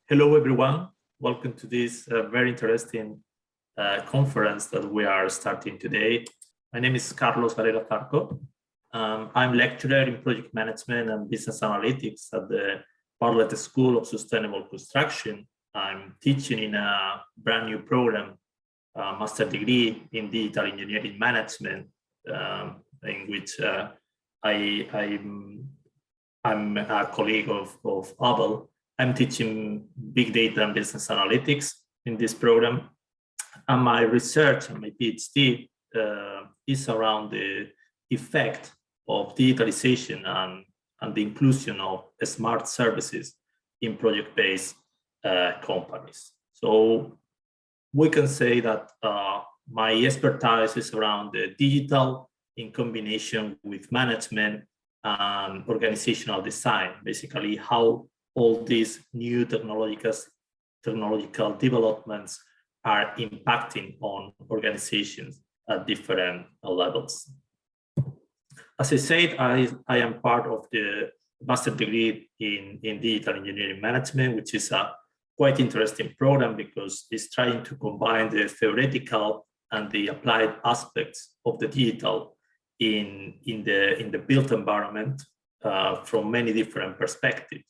Hello, everyone. Welcome to this very interesting conference that we are starting today. My name is Zarco. I'm lecturer in project management and business analytics at the Bartlett School of Sustainable Construction. I'm teaching in a brand new program, master degree in digital engineering management, in which I'm a colleague of Abel. I'm teaching big data and business analytics in this program. And my research and my PhD is around the effect of digitalization and the inclusion of smart services in project-based companies. So we can say that my expertise is around the digital in combination with management and organizational design, basically how all these new technological developments are impacting on organizations at different levels. As I said, I am part of the master degree in digital engineering management, which is a quite interesting program because it's trying to combine the theoretical and the applied aspects of the digital in the built environment from many different perspectives.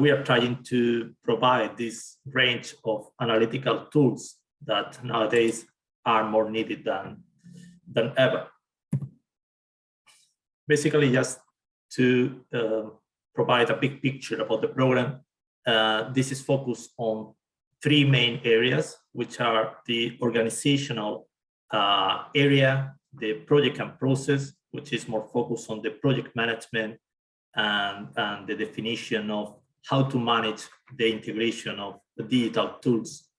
We are trying to provide this range of analytical tools that nowadays are more needed than ever. Basically, just to provide a big picture about the program, this is focused on three main areas, which are the organizational area, the project and process, which is more focused on the project management and the definition of how to manage the integration of the digital tools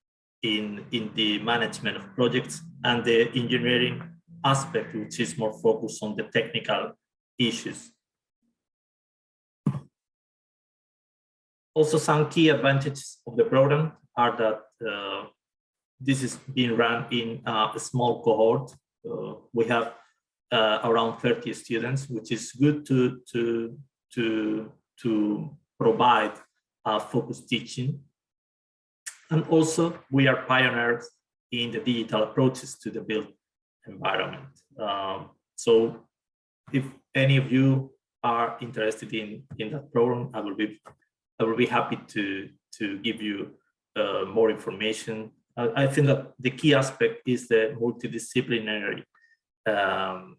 in the management of projects, and the engineering aspect, which is more focused on the technical issues. Also, some key advantages of the program are that this is being run in a small cohort. We have around 30 students, which is good to provide focused teaching. And also, we are pioneers in the digital approaches to the built environment. So if any of you are interested in that program, I will be happy to give you more information. I think that the key aspect is the multidisciplinary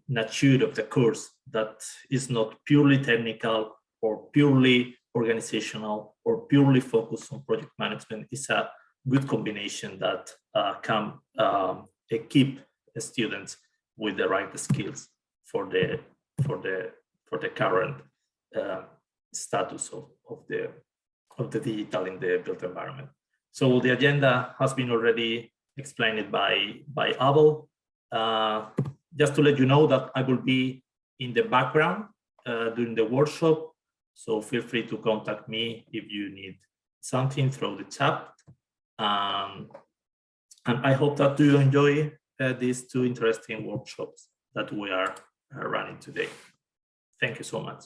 nature of the course, that is not purely technical or purely organizational or purely focused on project management. Is a good combination that can equip the students with the right skills for the current status of the digital in the built environment. So the agenda has been already explained by Abel. Just to let you know that I will be in the background during the workshop, so feel free to contact me if you need something through the chat. And I hope that you enjoy these two interesting workshops that we are running today. Thank you so much.